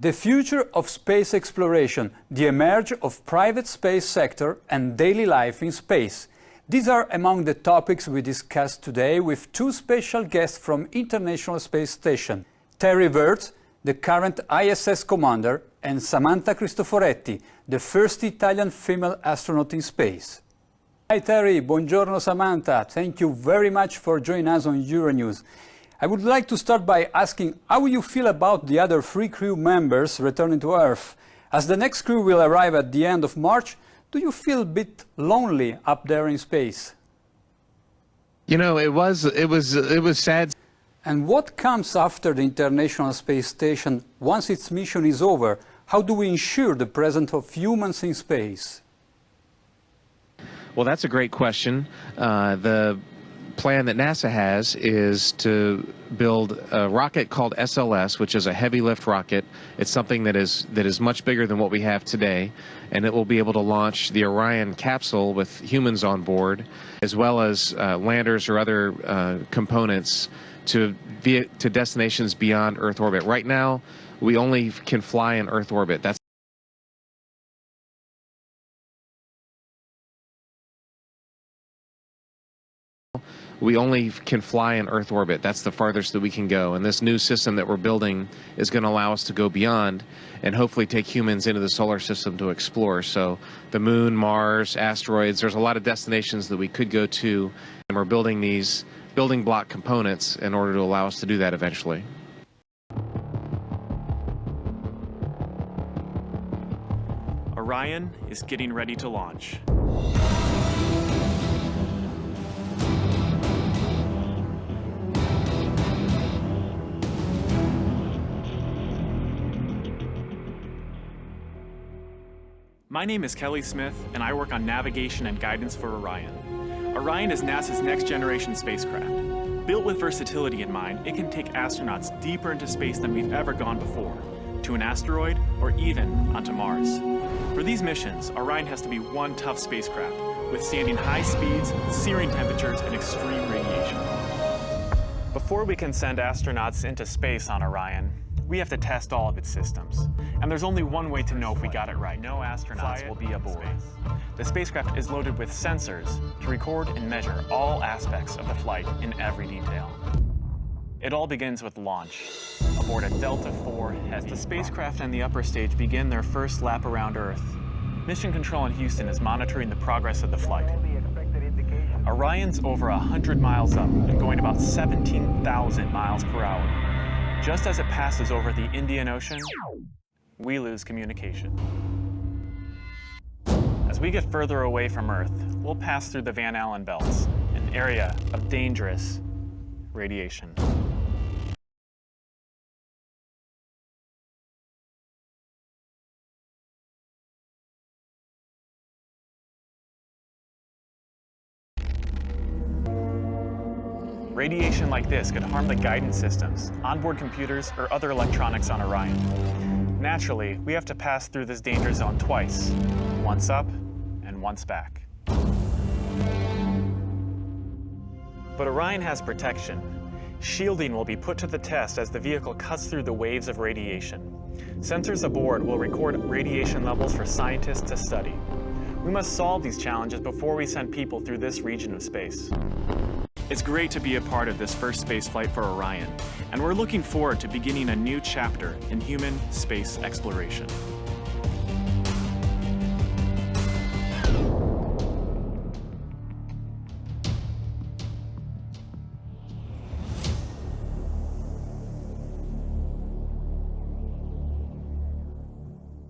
The future of space exploration, the emergence of private space sector and daily life in space. These are among the topics we discussed today with two special guests from International Space Station, Terry Virts, the current ISS commander, and Samantha Cristoforetti, the first Italian female astronaut in space. Hi Terry, buongiorno Samantha. Thank you very much for joining us on Euronews. I would like to start by asking how you feel about the other three crew members returning to Earth. As the next crew will arrive at the end of March, do you feel a bit lonely up there in space? You know, it was sad. And what comes after the International Space Station once its mission is over? How do we ensure the presence of humans in space? Well, that's a great question. The plan that NASA has is to build a rocket called SLS, which is a heavy lift rocket. It's something that is much bigger than what we have today, and it will be able to launch the Orion Capsule with humans on board, as well as landers or other components to destinations beyond Earth orbit. Right now, we only can fly in Earth orbit. We only can fly in Earth orbit. That's the farthest that we can go. And this new system that we're building is going to allow us to go beyond and hopefully take humans into the solar system to explore. So the moon, Mars, asteroids, there's a lot of destinations that we could go to, and we're building these building block components in order to allow us to do that eventually. Orion is getting ready to launch. My name is Kelly Smith, and I work on navigation and guidance for Orion. Orion is NASA's next-generation spacecraft. Built with versatility in mind, it can take astronauts deeper into space than we've ever gone before, to an asteroid or even onto Mars. For these missions, Orion has to be one tough spacecraft, withstanding high speeds, searing temperatures, and extreme radiation. Before we can send astronauts into space on Orion, we have to test all of its systems. And there's only one way to know if we got it right. No astronauts will be aboard. The spacecraft is loaded with sensors to record and measure all aspects of the flight in every detail. It all begins with launch, aboard a Delta IV as the spacecraft and the upper stage begin their first lap around Earth. Mission Control in Houston is monitoring the progress of the flight. Orion's over 100 miles up and going about 17,000 miles per hour. Just as it passes over the Indian Ocean, we lose communication. As we get further away from Earth, we'll pass through the Van Allen belts, an area of dangerous radiation. Radiation like this could harm the guidance systems, onboard computers, or other electronics on Orion. Naturally, we have to pass through this danger zone twice, once up and once back. But Orion has protection. Shielding will be put to the test as the vehicle cuts through the waves of radiation. Sensors aboard will record radiation levels for scientists to study. We must solve these challenges before we send people through this region of space. It's great to be a part of this first space flight for Orion, and we're looking forward to beginning a new chapter in human space exploration.